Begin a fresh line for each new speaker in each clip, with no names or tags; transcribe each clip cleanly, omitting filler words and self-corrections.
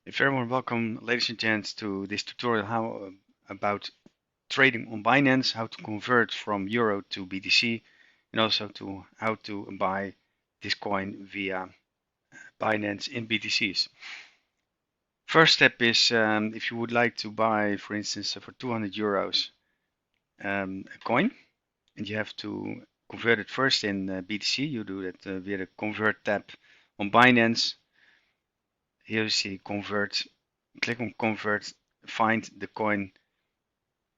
A very warm welcome, ladies and gents, to this tutorial about trading on Binance, how to convert from Euro to BTC, and also to how to buy this coin via Binance in BTCs. First step is if you would like to buy, for instance, for 200 euros a coin, and you have to convert it first in BTC. You do that via the Convert tab on Binance. Here you see Convert. Click on Convert, find the coin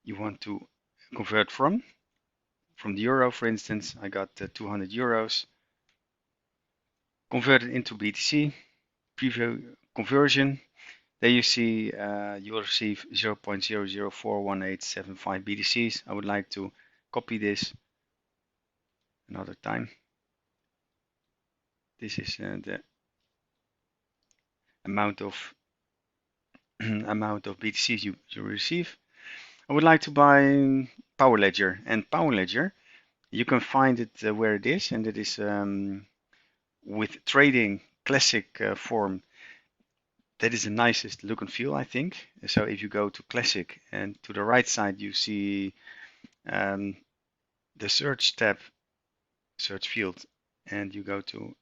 you want to convert from the euro, for instance. I got 200 euros. Convert it into BTC. Preview conversion. There you see you will receive 0.004187 BTCs. I would like to copy this another time. This is the amount of BTCs you receive. I would like to buy Power Ledger, and Power Ledger you can find it where it is, and it is with trading classic form. That is the nicest look and feel, I think. So if you go to classic and to the right side you see the search tab, search field, and you go to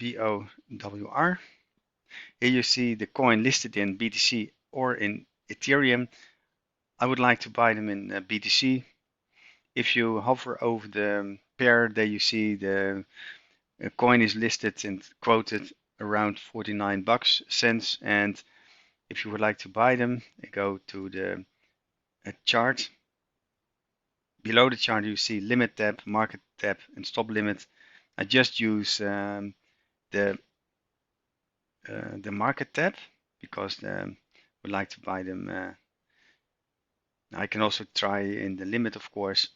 BOWR. Here you see the coin listed in BTC or in Ethereum. I would like to buy them in BTC. If you hover over the pair, there you see the coin is listed and quoted around 49 bucks cents. And if you would like to buy them, go to the chart. Below the chart, you see limit tab, market tab, and stop limit. I just use the market tab because I would like to buy them. I can also try in the limit, of course,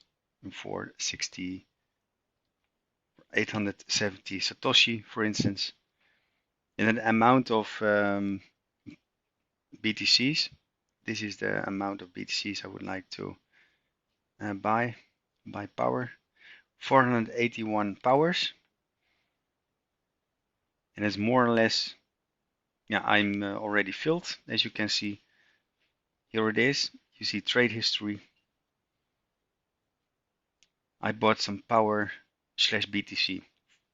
for 870 Satoshi, for instance. And the amount of BTCs, this is the amount of BTCs I would like to buy power. 481 powers. And it's more or less, yeah, I'm already filled. As you can see, here it is. You see trade history. I bought some power / BTC,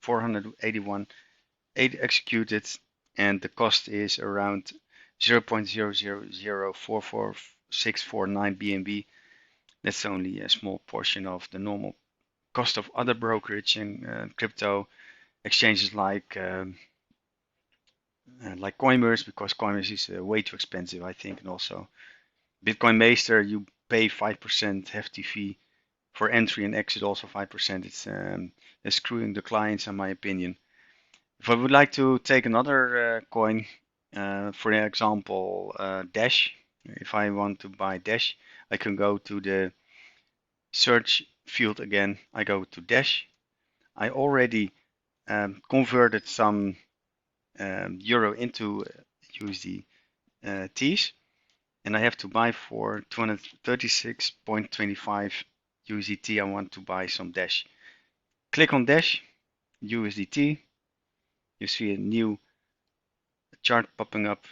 481, 8 executed, and the cost is around 0.000444649 BNB. That's only a small portion of the normal cost of other brokerage and crypto exchanges like Coinbase, because Coinbase is way too expensive, I think, and also Bitcoin Master, you pay 5% hefty fee for entry and exit, also 5%. It's screwing the clients, in my opinion. If I would like to take another coin, for example, Dash, if I want to buy Dash, I can go to the search field again. I go to Dash. I already converted some euro into USDTs, and I have to buy for 236.25 USDT. I want to buy some Dash. Click on Dash, USDT. You see a new chart popping up.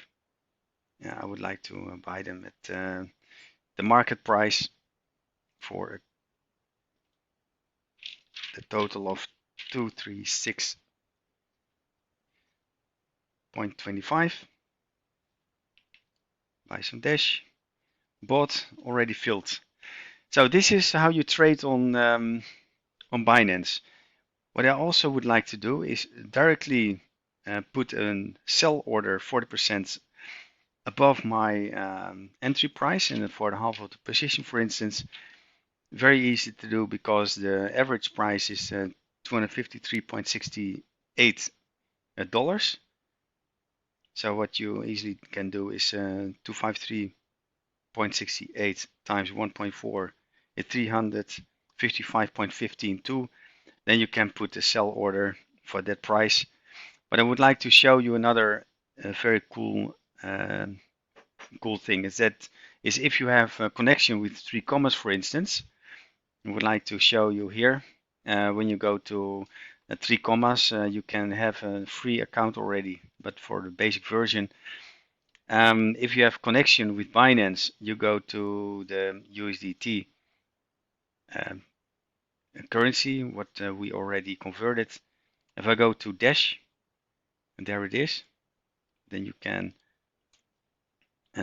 Yeah, I would like to buy them at the market price for the total of 236.25. Buy some Dash. Bought, already filled. So this is how you trade on Binance. What I also would like to do is directly put a sell order 40% above my entry price, and for the half of the position, for instance. Very easy to do because the average price is $253.68. So what you easily can do is 253.68 times 1.4 is 355.152. Then you can put a sell order for that price. But I would like to show you another very cool thing. Is if you have a connection with 3commas, for instance. I would like to show you here when you go to 3commas, you can have a free account already, but for the basic version, if you have connection with Binance, you go to the USDT currency, what we already converted. If I go to Dash, and there it is, then you can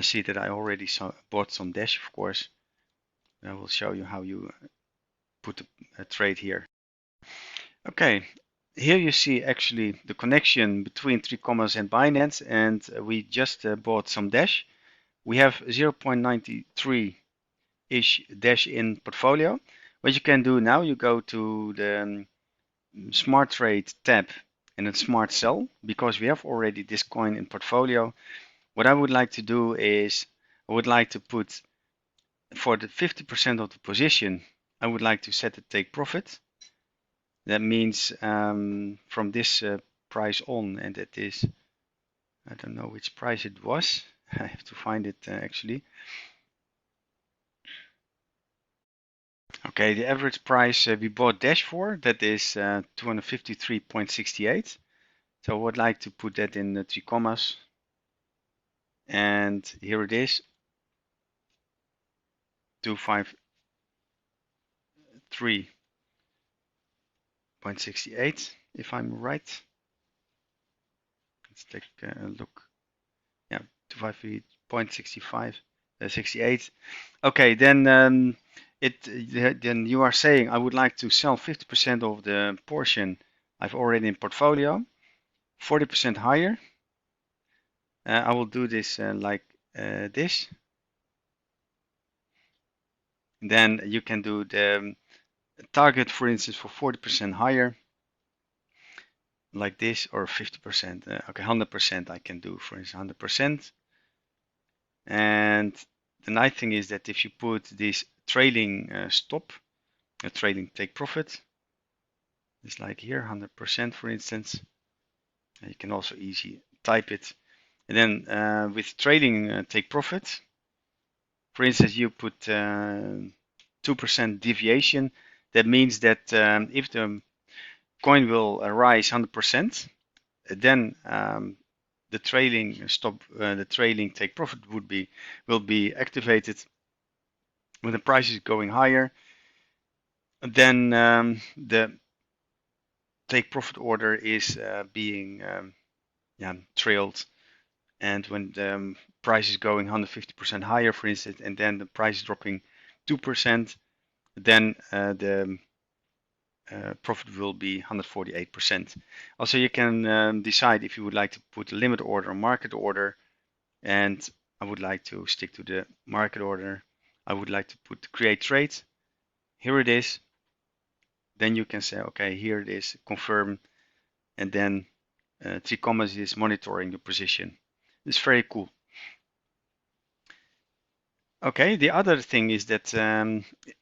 see that I already bought some Dash, of course. I will show you how you put a trade here. Okay, here you see actually the connection between 3commas and Binance, and we just bought some Dash. We have 0.93-ish Dash in portfolio. What you can do now, you go to the Smart Trade tab and then Smart Sell, because we have already this coin in portfolio. What I would like to do is, I would like to put, for the 50% of the position, I would like to set the take profit. That means from this price on, and that is, I don't know which price it was. I have to find it actually. Okay, the average price we bought Dash for, that is 253.68. So I would like to put that in 3commas. And here it is, 253.68, if I'm right. Let's take a look. Yeah, 253.65, 68. Okay, then then you are saying I would like to sell 50% of the portion I've already in portfolio, 40% higher. I will do this like this. Then you can do the target, for instance, for 40% higher, like this, or 50%. Okay, 100% I can do, for instance, 100%. And the nice thing is that if you put this trailing stop, a trailing take profit, it's like here, 100%, for instance. You can also easily type it. And then with trailing take profit, for instance, you put 2% deviation. That means that if the coin will rise 100%, then the trailing stop, the trailing take profit will be activated when the price is going higher. Then the take profit order is being trailed, and when the price is going 150% higher, for instance, and then the price is dropping 2%, then the profit will be 148%. Also, you can decide if you would like to put a limit order or market order, and I would like to stick to the market order. I would like to put create trade. Here it is. Then you can say, okay, here it is, confirm, and then 3commas is monitoring your position. It's very cool. Okay, the other thing is that,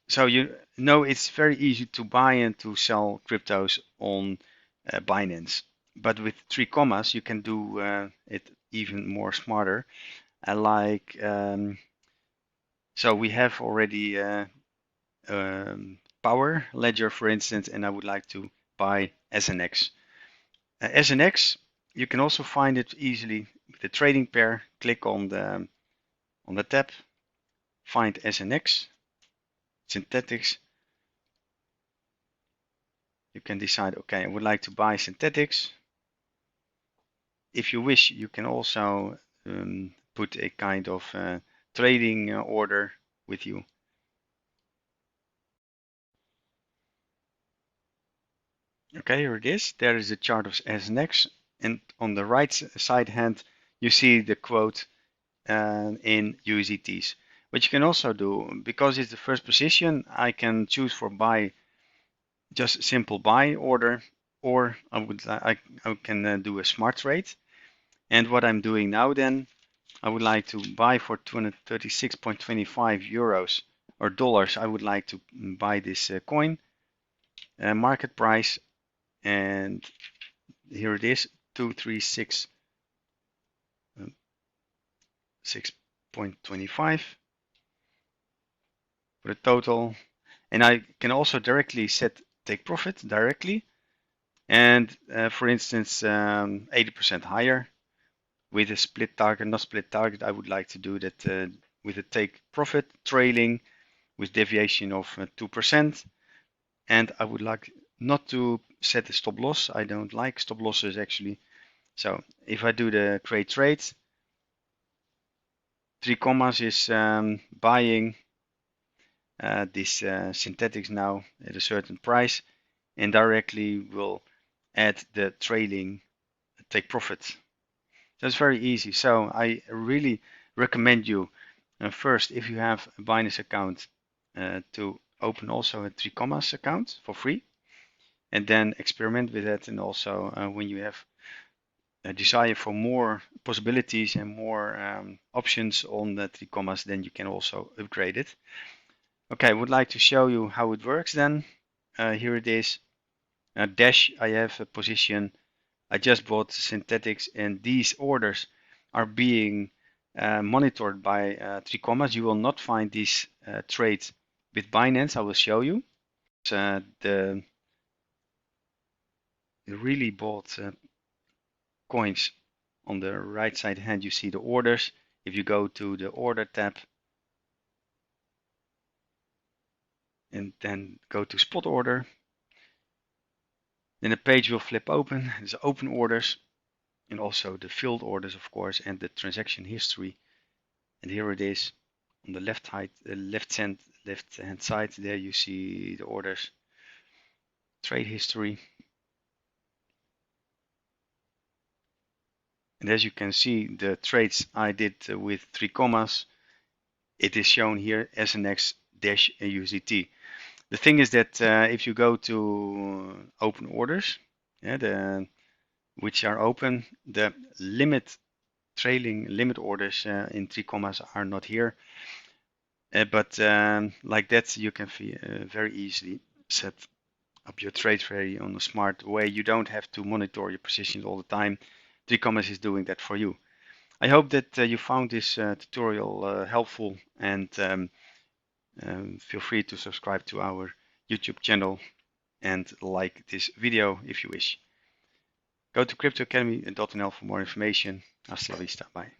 so you know it's very easy to buy and to sell cryptos on Binance. But with 3commas, you can do it even more smarter. So we have already Power Ledger, for instance, and I would like to buy SNX. SNX, you can also find it easily with the trading pair. Click on the tab, find SNX, synthetics. You can decide, okay, I would like to buy synthetics. If you wish, you can also put a kind of trading order with you. Okay, here it is. There is a chart of SNX, and on the right side hand, you see the quote in USDTs. What you can also do, because it's the first position, I can choose for buy, just simple buy order, or I can do a smart trade. And what I'm doing now then, I would like to buy for 236.25 euros or dollars. I would like to buy this coin, market price, and here it is, 236.6.25 for the total. And I can also directly set take profit directly. And for instance, 80% higher with a split target, not split target. I would like to do that with a take profit trailing with deviation of 2%. And I would like not to set a stop loss. I don't like stop losses actually. So if I do the create trade, 3commas is buying this synthetics now at a certain price and directly will add the trailing take profit. That's very easy. So I really recommend you first, if you have a Binance account, to open also a 3commas account for free and then experiment with that. And also when you have a desire for more possibilities and more options on the 3commas, then you can also upgrade it. Okay, I would like to show you how it works then. Here it is. Dash, I have a position. I just bought synthetics and these orders are being monitored by 3commas. You will not find these trades with Binance. I will show you. The really bought coins. On the right side hand, you see the orders. If you go to the order tab and then go to spot order, then the page will flip open. There's open orders and also the filled orders, of course, and the transaction history. And here it is on the left hand side. There you see the orders, trade history. And as you can see, the trades I did with 3commas, it is shown here SNX-USDT. The thing is that if you go to open orders, yeah, which are open, the trailing limit orders in 3commas are not here. But like that, you can very easily set up your trade very on a smart way. You don't have to monitor your positions all the time. 3commas is doing that for you. I hope that you found this tutorial helpful, and feel free to subscribe to our YouTube channel and like this video if you wish. Go to cryptoacademy.nl for more information. Hasta la vista. Bye.